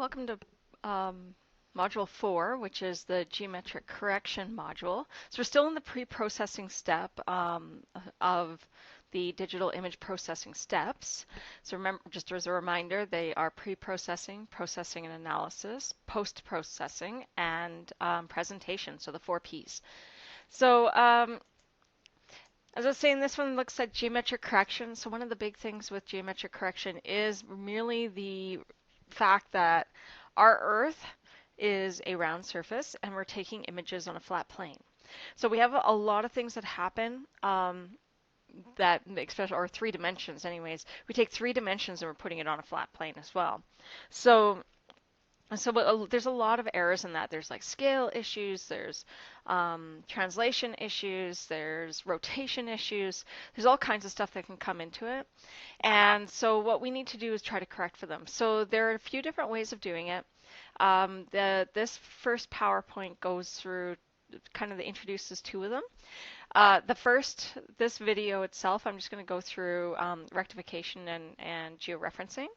welcome to Module 4, which is the geometric correction module. So we're still in the pre-processing step of the digital image processing steps. So remember, just as a reminder, they are pre-processing, processing and analysis, post-processing, and presentation, so the 4 Ps. So as I was saying, this one looks at geometric correction. So one of the big things with geometric correction is merely the fact that our Earth is a round surface and we're taking images on a flat plane. So we have a lot of things that happen that, especially, or 3 dimensions anyways. We take 3 dimensions and we're putting it on a flat plane as well. So there's a lot of errors in that. There's like scale issues, there's translation issues, there's rotation issues, there's all kinds of stuff that can come into it. And so what we need to do is try to correct for them. So there are a few different ways of doing it. This first PowerPoint goes through kind of introduces 2 of them. This video itself, I'm just going to go through rectification and georeferencing,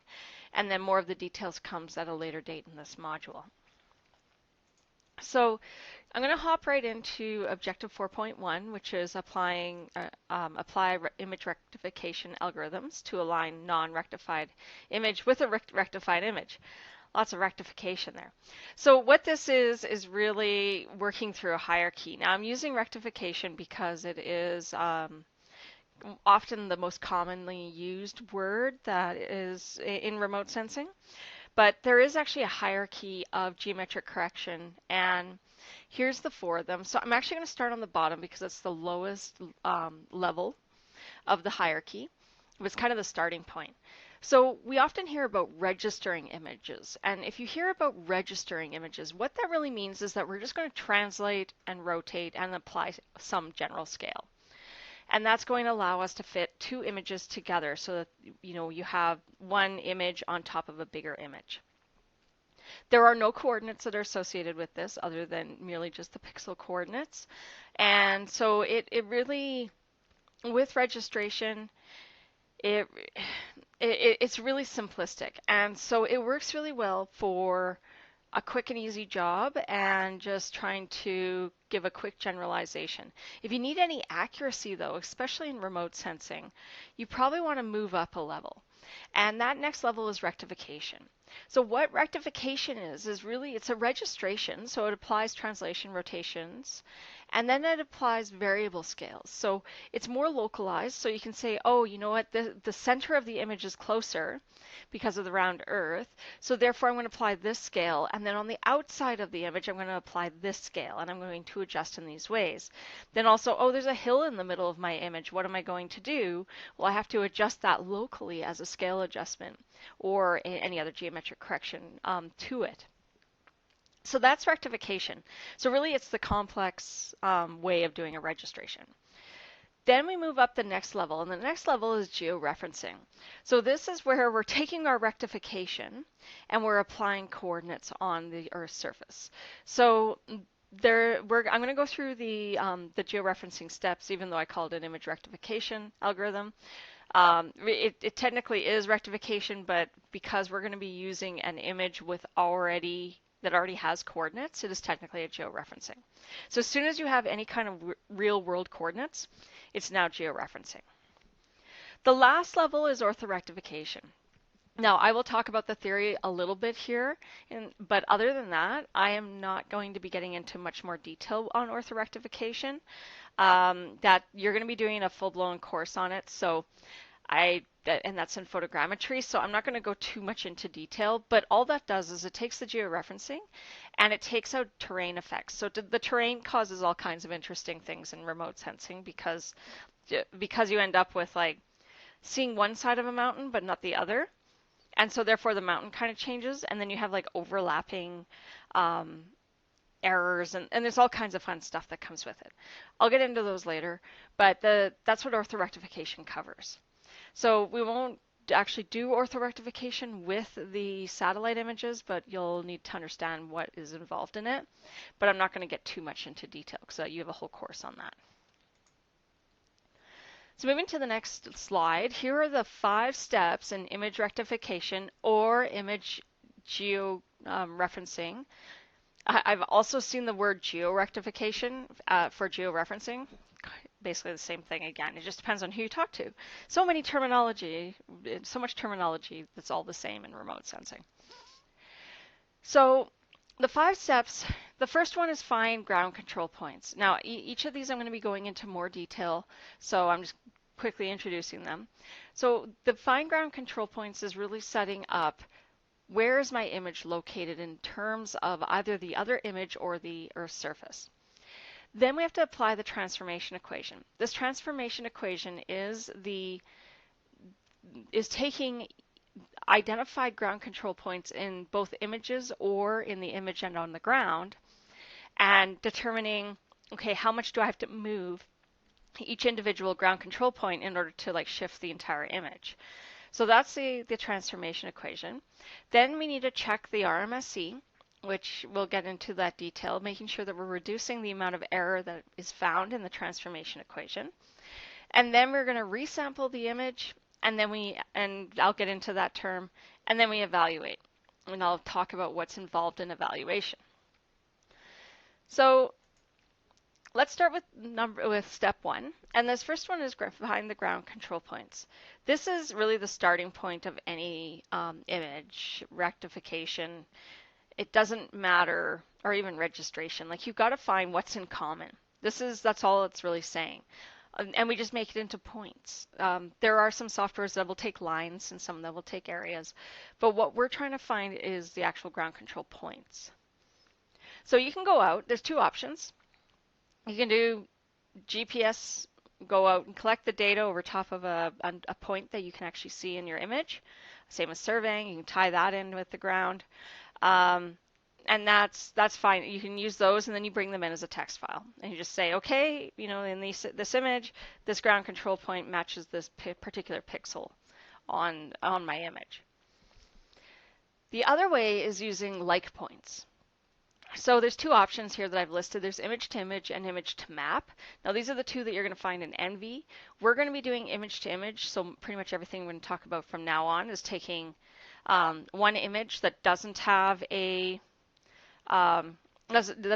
and then more of the details comes at a later date in this module. So I'm going to hop right into Objective41, which is apply image rectification algorithms to align non-rectified image with a rectified image. Lots of rectification there. So what this is really working through a hierarchy. Now I'm using rectification because it is often the most commonly used word that is in remote sensing. But there is actually a hierarchy of geometric correction, and here's the 4 of them. So I'm actually going to start on the bottom because it's the lowest level of the hierarchy. It was kind of the starting point. So we often hear about registering images, and if you hear about registering images, what that really means is that we're just going to translate and rotate and apply some general scale. And that's going to allow us to fit 2 images together so that you have one image on top of a bigger image. There are no coordinates that are associated with this other than merely just the pixel coordinates. And so it really, with registration, it's really simplistic. And so it works really well for a quick and easy job and just trying to give a quick generalization. If you need any accuracy though, especially in remote sensing, you probably want to move up a level. And that next level is rectification. So what rectification is really, it's a registration. So it applies translation rotations, and then it applies variable scales. So it's more localized. So you can say, oh, you know what, the center of the image is closer because of the round Earth. So therefore I'm going to apply this scale. And then on the outside of the image, I'm going to apply this scale. And I'm going to adjust in these ways. Then also, oh, there's a hill in the middle of my image. What am I going to do? Well, I have to adjust that locally as a scale adjustment or any other geometric correction to it. So that's rectification. So really it's the complex way of doing a registration. Then we move up the next level, and the next level is georeferencing. So this is where we're taking our rectification and we're applying coordinates on the Earth's surface. So I'm going to go through the georeferencing steps, even though I called it image rectification algorithm. It technically is rectification, but because we're going to be using an image that already has coordinates, it is technically a georeferencing. So as soon as you have any kind of real world coordinates, it's now georeferencing. The last level is orthorectification. Now, I will talk about the theory a little bit here, but other than that, I am not going to be getting into much more detail on orthorectification. That you're going to be doing a full-blown course on it, and that's in photogrammetry, so I'm not going to go too much into detail, but all that does is it takes the georeferencing and it takes out terrain effects. So the terrain causes all kinds of interesting things in remote sensing because you end up with like seeing one side of a mountain but not the other. And so therefore the mountain kind of changes, and then you have like overlapping errors, and there's all kinds of fun stuff that comes with it. I'll get into those later, but that's what orthorectification covers. So we won't actually do orthorectification with the satellite images, but you'll need to understand what is involved in it. But I'm not going to get too much into detail because you have a whole course on that. So moving to the next slide, here are the 5 steps in image rectification or image referencing. I've also seen the word georectification for georeferencing. Basically the same thing again. It just depends on who you talk to. So much terminology that's all the same in remote sensing. So the 5 steps, the first one is find ground control points. Now, each of these I'm going to be going into more detail, so I'm just quickly introducing them. So the find ground control points is really setting up where is my image located in terms of either the other image or the Earth's surface. Then we have to apply the transformation equation. This transformation equation is taking identified ground control points in both images or in the image and on the ground and determining, okay, how much do I have to move each individual ground control point in order to like shift the entire image. So that's the transformation equation. Then we need to check the RMSE, which we'll get into that detail, making sure that we're reducing the amount of error that is found in the transformation equation. And then we're going to resample the image, and I'll get into that term, and then we evaluate. And I'll talk about what's involved in evaluation. So let's start with step 1, and this first one is find the ground control points. This is really the starting point of any image rectification. It doesn't matter, or even registration. Like you've got to find what's in common. That's all it's really saying, and we just make it into points. There are some softwares that will take lines, and some that will take areas, but what we're trying to find is the actual ground control points. So you can go out. There's 2 options. You can do GPS, go out and collect the data over top of a point that you can actually see in your image. Same as surveying, you can tie that in with the ground. And that's fine. You can use those and then you bring them in as a text file. And you just say, okay, in this image, this ground control point matches this particular pixel on my image. The other way is using like points. So there's 2 options here that I've listed. There's image to image and image to map. Now these are the 2 that you're going to find in ENVI. We're going to be doing image to image, so pretty much everything we're going to talk about from now on is taking one image that doesn't have that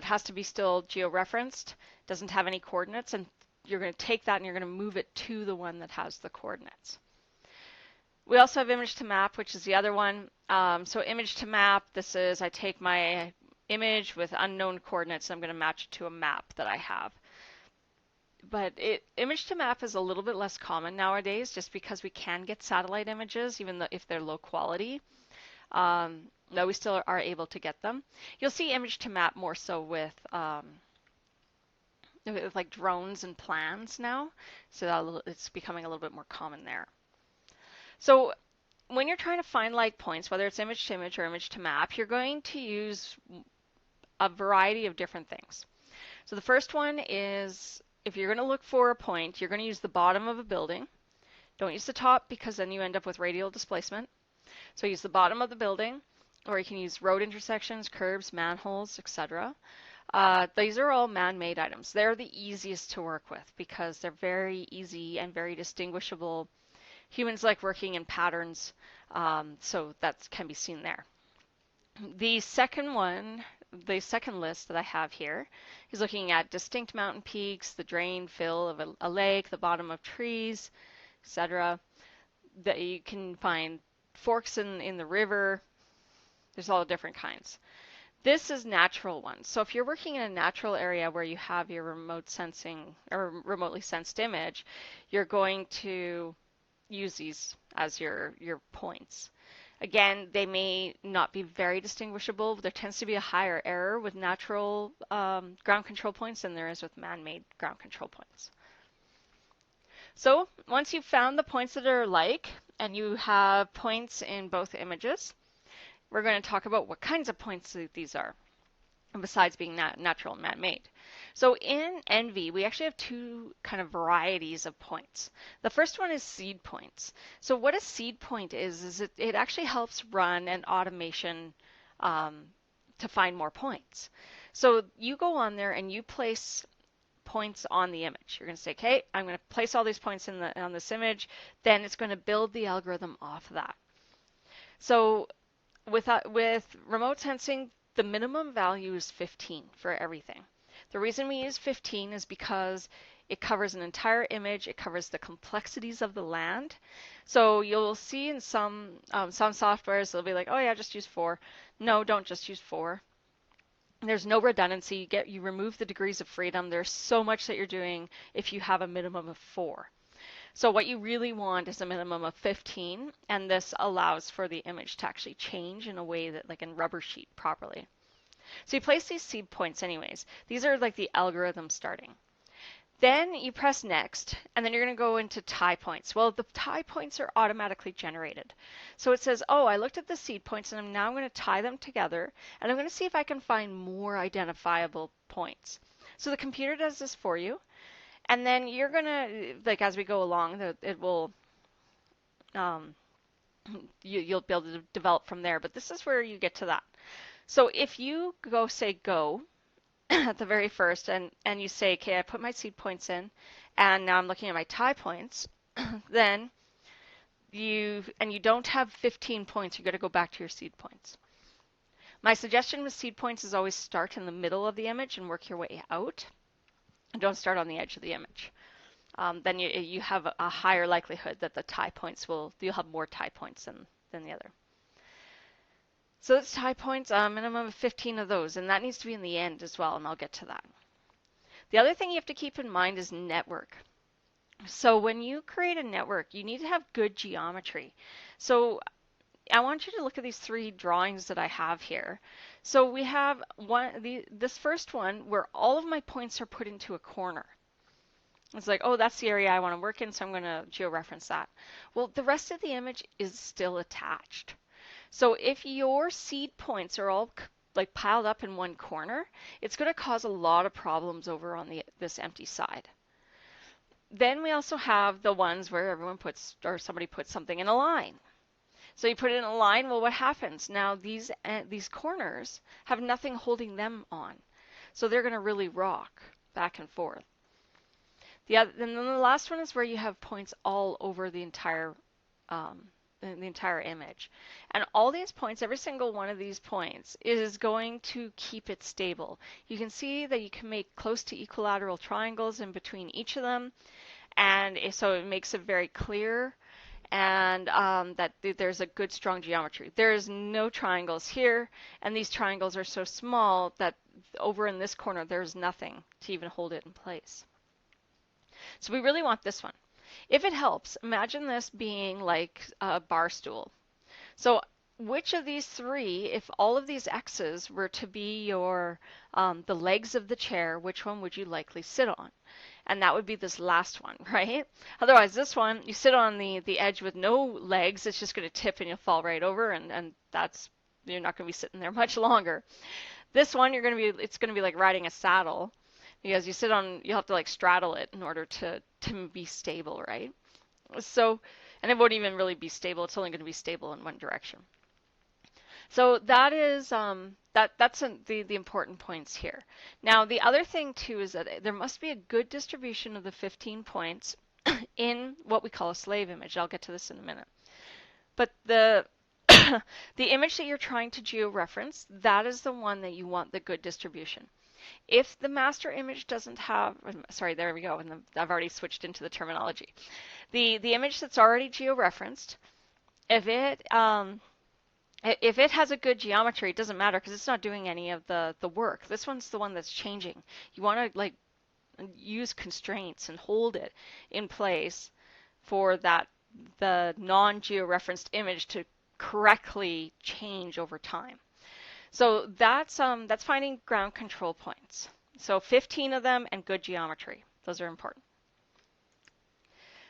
has to be still georeferenced, doesn't have any coordinates, and you're going to take that and you're going to move it to the one that has the coordinates. We also have image to map, which is the other one. So image to map, this is I take my image with unknown coordinates and I'm going to match it to a map that I have. But image to map is a little bit less common nowadays just because we can get satellite images even though if they're low quality. Though we still are able to get them. You'll see image to map more so with like drones and plans now. So it's becoming a little bit more common there. So when you're trying to find like points, whether it's image to image or image to map, you're going to use a variety of different things. So the first one is if you're going to look for a point, you're going to use the bottom of a building. Don't use the top because then you end up with radial displacement. So use the bottom of the building, or you can use road intersections, curbs, manholes, etc. These are all man-made items. They're the easiest to work with because they're very easy and very distinguishable. Humans like working in patterns, so that can be seen there. The second list that I have here is looking at distinct mountain peaks, the drain fill of a lake, the bottom of trees, etc. That you can find forks in the river. There's all different kinds. This is natural ones. So if you're working in a natural area where you have your remote sensing or remotely sensed image, you're going to use these as your points. Again, they may not be very distinguishable. There tends to be a higher error with natural ground control points than there is with man-made ground control points. So once you've found the points that are alike and you have points in both images, we're going to talk about what kinds of points these are, besides being natural and man-made. So in ENVI, we actually have 2 kind of varieties of points. The first one is seed points. So what a seed point is it actually helps run an automation to find more points. So you go on there and you place points on the image. You're going to say, okay, I'm going to place all these points on this image. Then it's going to build the algorithm off of that. So with remote sensing, the minimum value is 15 for everything. The reason we use 15 is because it covers an entire image. It covers the complexities of the land. So you'll see in some softwares they'll be like, oh yeah, just use 4. No, don't just use 4. There's no redundancy. You remove the degrees of freedom. There's so much that you're doing if you have a minimum of 4. So what you really want is a minimum of 15, and this allows for the image to actually change in a way that, like in rubber sheet, properly. So you place these seed points anyways. These are like the algorithm starting. Then you press next, and then you're going to go into tie points. Well, the tie points are automatically generated. So it says, oh, I looked at the seed points, and I'm now going to tie them together, and I'm going to see if I can find more identifiable points. So the computer does this for you, and then you're going to, like as we go along, it will, you'll be able to develop from there, but this is where you get to that. So if you say go, at the very first, and you say, okay, I put my seed points in, and now I'm looking at my tie points, then you don't have 15 points, you're going to go back to your seed points. My suggestion with seed points is always start in the middle of the image and work your way out. Don't start on the edge of the image. Then you have a higher likelihood that the tie points you'll have more tie points than the other. So that's tie points, minimum of 15 of those, and that needs to be in the end as well, and I'll get to that. The other thing you have to keep in mind is network. So when you create a network, you need to have good geometry. So I want you to look at these 3 drawings that I have here. So we have this first one where all of my points are put into a corner. It's like, oh, that's the area I want to work in, so I'm going to georeference that. Well, the rest of the image is still attached. So if your seed points are all like piled up in one corner, it's going to cause a lot of problems over on this empty side. Then we also have the ones where somebody puts something in a line. So you put it in a line, well, what happens? Now these corners have nothing holding them on. So they're going to really rock back and forth. And then the last one is where you have points all over the entire image. And all these points, every single one of these points is going to keep it stable. You can see that you can make close to equilateral triangles in between each of them. And so it makes it very clear and that there's a good strong geometry. There's no triangles here, and these triangles are so small that over in this corner there's nothing to even hold it in place. So we really want this one. If it helps, imagine this being like a bar stool. So which of these 3, if all of these X's were to be your the legs of the chair, which one would you likely sit on? And that would be this last one, right? Otherwise, this one, you sit on the edge with no legs, it's just going to tip and you'll fall right over, and you're not going to be sitting there much longer. This one, it's going to be like riding a saddle, because you have to like straddle it in order to be stable, right? So, and it won't even really be stable. It's only going to be stable in one direction. So that is that's the important points here. Now the other thing too is that there must be a good distribution of the 15 points in what we call a slave image. I'll get to this in a minute. But the the image that you're trying to georeference, that is the one that you want the good distribution. If the master image doesn't have, sorry, there we go, and I've already switched into the terminology. The image that's already georeferenced, if it has a good geometry, it doesn't matter because it's not doing any of the work. This one's the one that's changing. You want to like use constraints and hold it in place for the non-georeferenced image to correctly change over time. So that's finding ground control points. So 15 of them and good geometry. Those are important.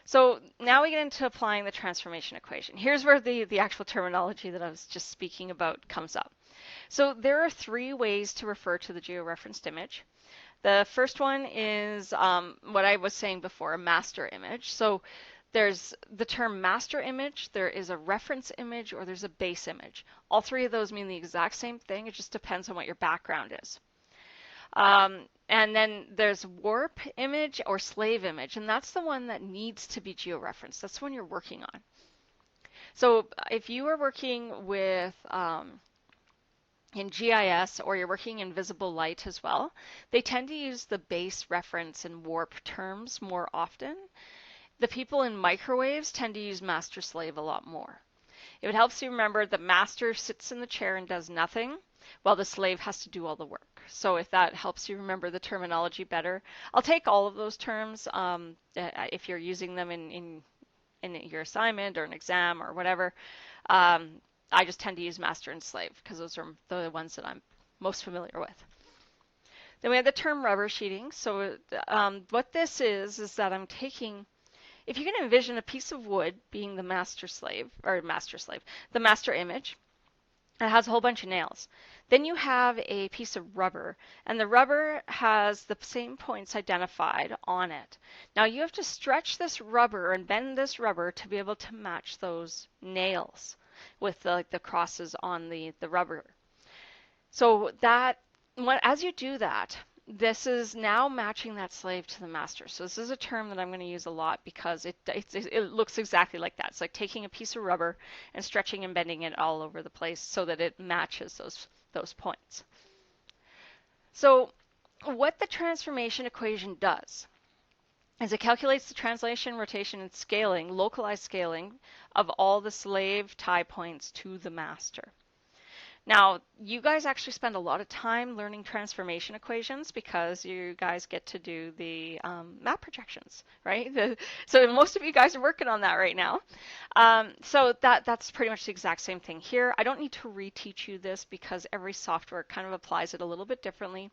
So now we get into applying the transformation equation. Here's where the actual terminology that I was just speaking about comes up. So there are 3 ways to refer to the georeferenced image. The first one is what I was saying before, a master image. So there's the term master image, there is a reference image, or there's a base image. All 3 of those mean the exact same thing. It just depends on what your background is. And then there's warp image or slave image, and that's the one that needs to be georeferenced. That's the one you're working on. So if you are working with in GIS or you're working in visible light as well, they tend to use the base reference and warp terms more often. The people in microwaves tend to use master slave a lot more. It helps you remember the master sits in the chair and does nothing while the slave has to do all the work. So if that helps you remember the terminology better, I'll take all of those terms if you're using them in your assignment or an exam or whatever. I just tend to use master and slave because those are the ones that I'm most familiar with. Then we have the term rubber sheeting. So what this is that I'm taking, if you can envision a piece of wood being the master slave, the master image, it has a whole bunch of nails. Then you have a piece of rubber, and the rubber has the same points identified on it. Now you have to stretch this rubber and bend this rubber to be able to match those nails with the crosses on the rubber. So that, as you do that, this is now matching that slave to the master. So this is a term that I'm going to use a lot because it looks exactly like that. It's like taking a piece of rubber and stretching and bending it all over the place so that it matches those points. So what the transformation equation does is it calculates the translation, rotation, and scaling, localized scaling of all the slave tie points to the master. Now, you guys actually spend a lot of time learning transformation equations because you guys get to do the map projections, right? So most of you guys are working on that right now. So that's pretty much the exact same thing here. I don't need to reteach you this because every software kind of applies it a little bit differently.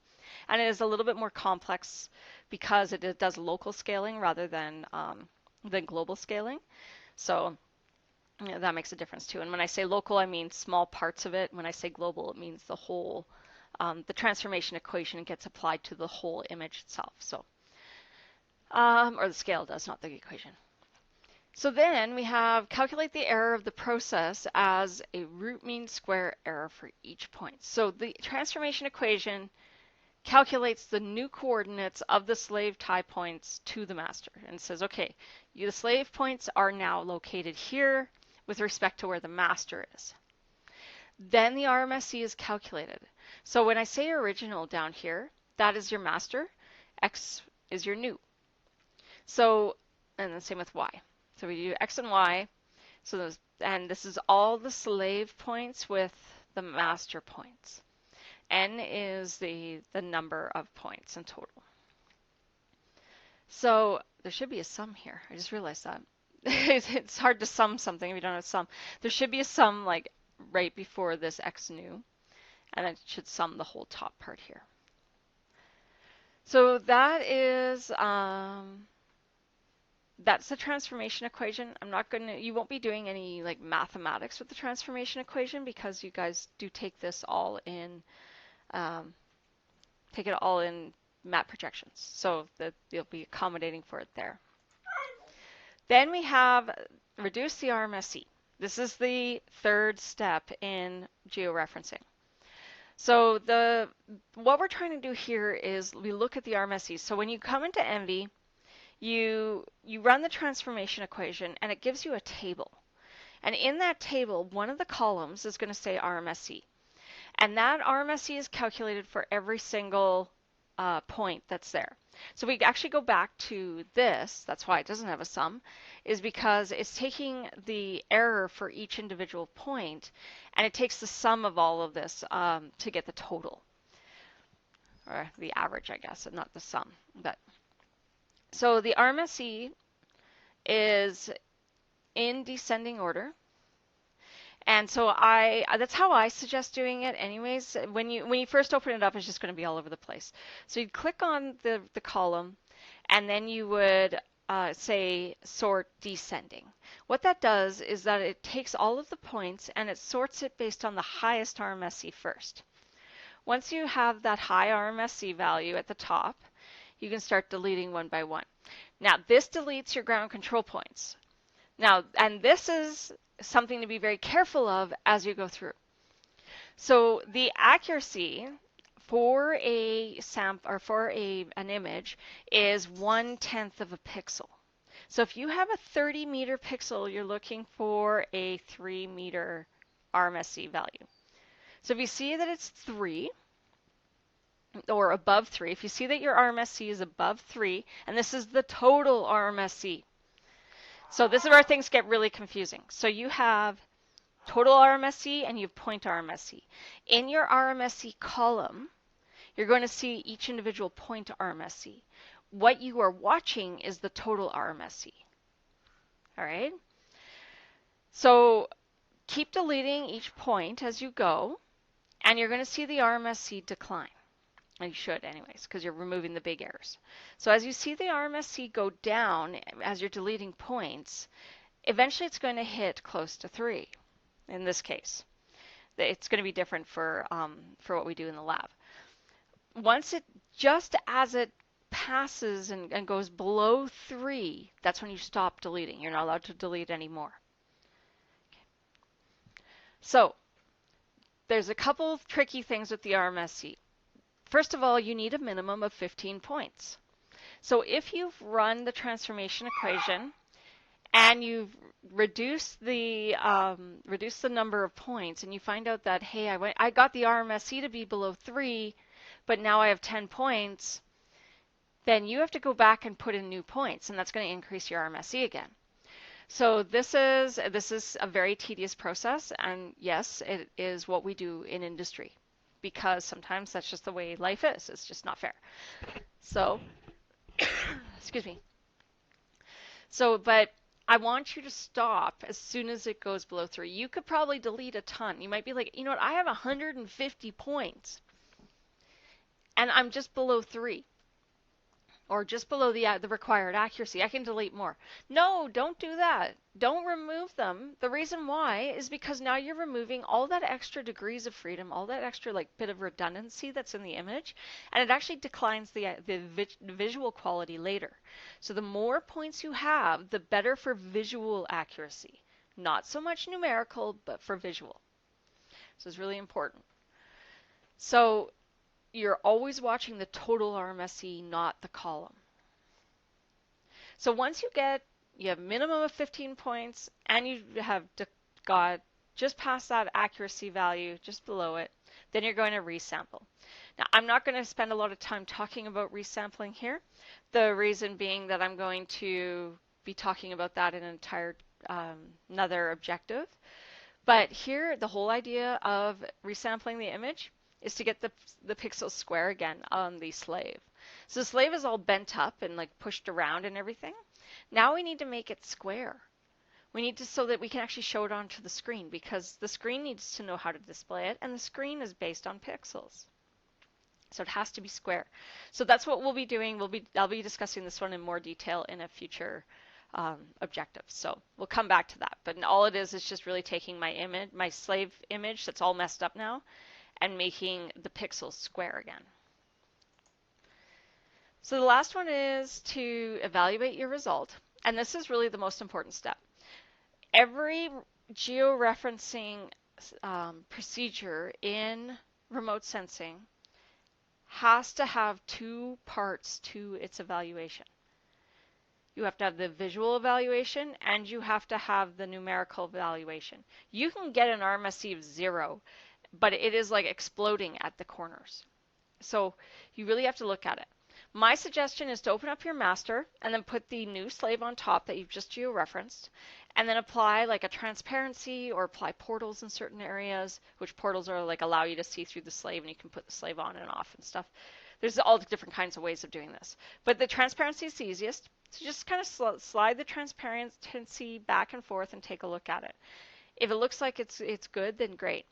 And it is a little bit more complex because it does local scaling rather than global scaling. So yeah, that makes a difference too. And when I say local, I mean small parts of it. When I say global, it means the whole, the transformation equation gets applied to the whole image itself. So, or the scale does, not the equation. So then we have calculate the error of the process as a root mean square error for each point. So the transformation equation calculates the new coordinates of the slave tie points to the master and says, okay, the slave points are now located here with respect to where the master is. Then the RMSE is calculated. So when I say original down here, that is your master, X is your new. So, and the same with Y. So we do X and Y. So and this is all the slave points with the master points. N is the number of points in total. So there should be a sum here. I just realized that. It's hard to sum something if you don't have a sum. There should be a sum like right before this X new, and it should sum the whole top part here. So that is that's the transformation equation. You won't be doing any like mathematics with the transformation equation because you guys do take this all in, take it all in map projections. So that you'll be accommodating for it there. Then we have reduce the RMSE. This is the third step in georeferencing. So what we're trying to do here is we look at the RMSE. So when you come into Envy, you run the transformation equation and it gives you a table. And in that table, one of the columns is going to say RMSE. And that RMSE is calculated for every single point that's there. So we actually go back to this, that's why it doesn't have a sum, is because it's taking the error for each individual point and it takes the sum of all of this to get the total, or the average, I guess, and not the sum. So the RMSE is in descending order. And so that's how I suggest doing it anyways. When you first open it up, it's just going to be all over the place. So you'd click on the column and then you would say sort descending. What that does is that it takes all of the points and it sorts it based on the highest RMSE first. Once you have that high RMSE value at the top, you can start deleting one by one. Now this deletes your ground control points. Now, and this is something to be very careful of as you go through. So the accuracy for a sample or for an image is 1/10 of a pixel. So if you have a 30-meter pixel, you're looking for a 3-meter RMSE value. So if you see that it's 3 or above 3, if you see that your RMSE is above 3, and this is the total RMSE. So this is where things get really confusing. So you have total RMSE and you have point RMSE. In your RMSE column, you're going to see each individual point RMSE. What you are watching is the total RMSE. All right? So keep deleting each point as you go, and you're going to see the RMSE decline. And you should anyways, because you're removing the big errors. So as you see the RMSE go down as you're deleting points, eventually it's going to hit close to 3 in this case. It's going to be different for what we do in the lab. Once just as it passes and goes below 3, that's when you stop deleting. You're not allowed to delete anymore. Okay. So there's a couple of tricky things with the RMSE. First of all, you need a minimum of 15 points. So if you've run the transformation equation and you've reduced the number of points, and you find out that, hey, I got the RMSE to be below 3, but now I have 10 points, then you have to go back and put in new points, and that's going to increase your RMSE again. So this is a very tedious process, and yes, it is what we do in industry, because sometimes that's just the way life is. It's just not fair. So, excuse me. So, but I want you to stop as soon as it goes below 3. You could probably delete a ton. You might be like, you know what, I have 150 points, and I'm just below 3. Or just below the required accuracy. I can delete more. No, don't do that. Don't remove them. The reason why is because now you're removing all that extra degrees of freedom, all that extra bit of redundancy that's in the image, and it actually declines the visual quality later. So the more points you have, the better for visual accuracy. Not so much numerical, but for visual. So it's really important. So you're always watching the total RMSE, not the column. So once you have a minimum of 15 points and you have got just past that accuracy value, just below it, then you're going to resample. Now, I'm not going to spend a lot of time talking about resampling here. The reason being that I'm going to be talking about that in an entire another objective. But here, the whole idea of resampling the image is to get the pixels square again on the slave. So the slave is all bent up and pushed around and everything. Now we need to make it square. We need to, so that we can actually show it onto the screen, because the screen needs to know how to display it, and the screen is based on pixels. So it has to be square. So that's what we'll be doing. I'll be discussing this one in more detail in a future objective. So we'll come back to that. But all it is just really taking my image, my slave image that's all messed up now, and making the pixels square again. So the last one is to evaluate your result. And this is really the most important step. Every georeferencing procedure in remote sensing has to have 2 parts to its evaluation. You have to have the visual evaluation and you have to have the numerical evaluation. You can get an RMSE of 0, but it is exploding at the corners. So you really have to look at it. My suggestion is to open up your master and then put the new slave on top that you've just georeferenced, and then apply a transparency or apply portals in certain areas, which portals are allow you to see through the slave, and you can put the slave on and off and stuff. There's all different kinds of ways of doing this. But the transparency is the easiest. So just kind of slide the transparency back and forth and take a look at it. If it looks like it's good, then great.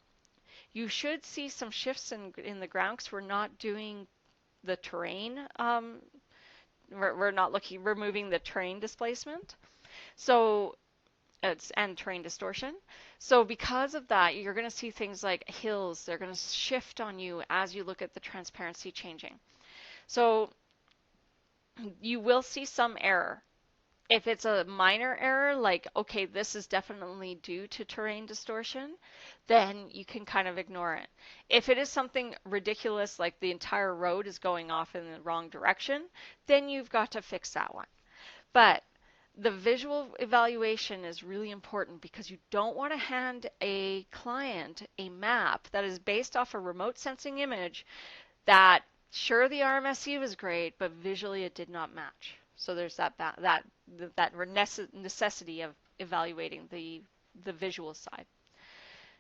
You should see some shifts in the ground because we're not doing the terrain. We're not removing the terrain displacement. So and terrain distortion. So because of that, you're going to see things like hills. They're going to shift on you as you look at the transparency changing. So you will see some error. If it's a minor error, okay, this is definitely due to terrain distortion, then you can kind of ignore it. If it is something ridiculous, like the entire road is going off in the wrong direction, then you've got to fix that one. But the visual evaluation is really important because you don't want to hand a client a map that is based off a remote sensing image that sure the RMSE was great, but visually it did not match. So there's that necessity of evaluating the visual side.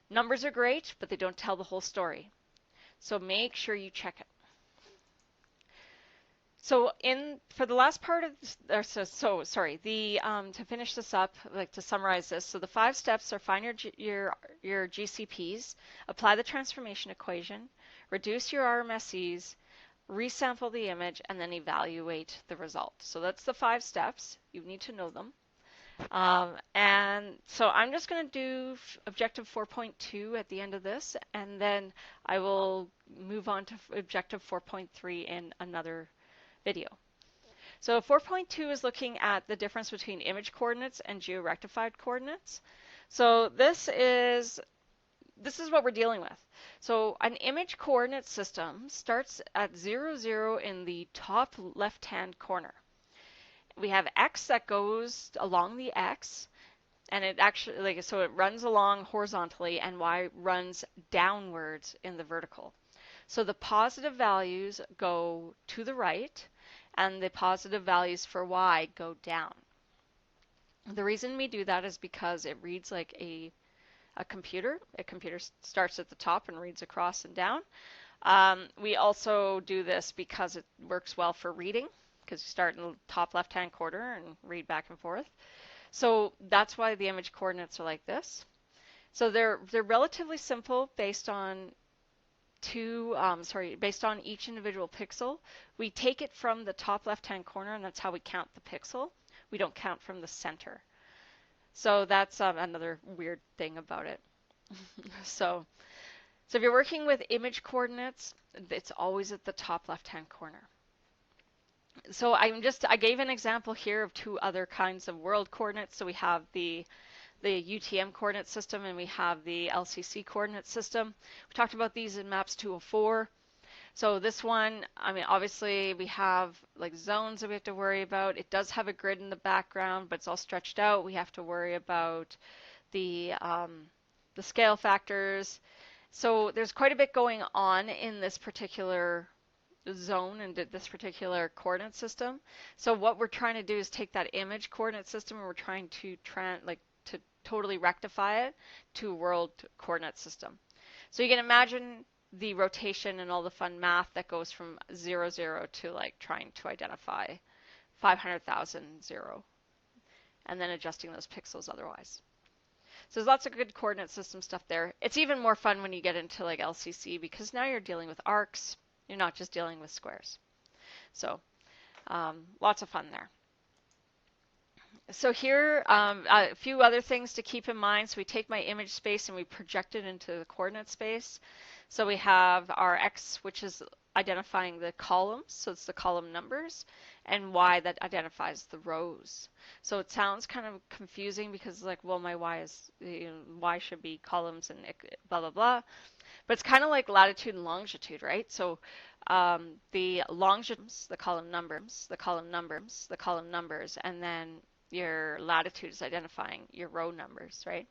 Numbers are great, but they don't tell the whole story. So make sure you check it. So for the last part of this, to finish this up, like to summarize this, so the 5 steps are find your GCPs, apply the transformation equation, reduce your RMSEs, resample the image, and then evaluate the result. So that's the 5 steps. You need to know them. And so I'm just going to do Objective 4.2 at the end of this, and then I will move on to Objective 4.3 in another video. So 4.2 is looking at the difference between image coordinates and georectified coordinates. So this is what we're dealing with. So an image coordinate system starts at 0, 0 in the top left-hand corner. We have x that goes along the x, and it actually, so it runs along horizontally, and y runs downwards in the vertical. So the positive values go to the right, and the positive values for y go down. The reason we do that is because it reads like a computer. A computer starts at the top and reads across and down. We also do this because it works well for reading, because you start in the top left-hand corner and read back and forth. So that's why the image coordinates are like this. So they're relatively simple based on based on each individual pixel. We take it from the top left-hand corner, and that's how we count the pixel. We don't count from the center. So that's another weird thing about it. So if you're working with image coordinates, it's always at the top left-hand corner. So I gave an example here of 2 other kinds of world coordinates. So we have the UTM coordinate system, and we have the LCC coordinate system. We talked about these in Maps 204. So this one, I mean, obviously we have like zones that we have to worry about. It does have a grid in the background, but it's all stretched out. We have to worry about the scale factors. So there's quite a bit going on in this particular zone and this particular coordinate system. So what we're trying to do is take that image coordinate system, and we're trying to totally rectify it to a world coordinate system. So you can imagine the rotation and all the fun math that goes from 0, 0 to like trying to identify 500,000 0, and then adjusting those pixels otherwise. So there's lots of good coordinate system stuff there. It's even more fun when you get into like LCC, because now you're dealing with arcs. You're not just dealing with squares. So lots of fun there. So here, a few other things to keep in mind. So we take my image space and we project it into the coordinate space. So we have our x, which is identifying the columns, so it's the column numbers, and y that identifies the rows. So it sounds kind of confusing because like, well, my y is, y should be columns and blah, blah, blah. But it's kind of like latitude and longitude, right? So the longitudes, the column numbers, the column numbers, the column numbers, and then your latitude is identifying your row numbers, right?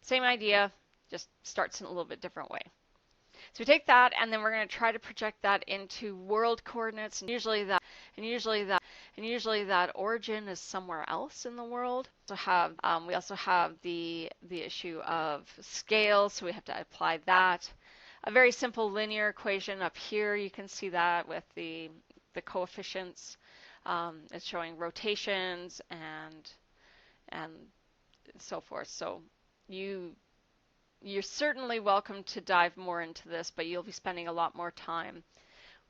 Same idea, just starts in a little bit different way. So we take that, and then we're going to try to project that into world coordinates, and usually that origin is somewhere else in the world. So we also have the issue of scale, so we have to apply that. A very simple linear equation up here, you can see that with the coefficients. It's showing rotations and so forth. So you're certainly welcome to dive more into this, but you'll be spending a lot more time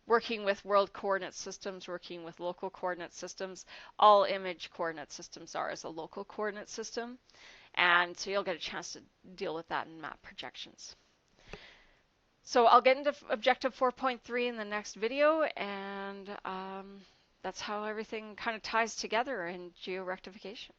working with world coordinate systems, working with local coordinate systems. All image coordinate systems are as a local coordinate system, and so you'll get a chance to deal with that in map projections. So I'll get into Objective 4.3 in the next video, and that's how everything kind of ties together in georectification.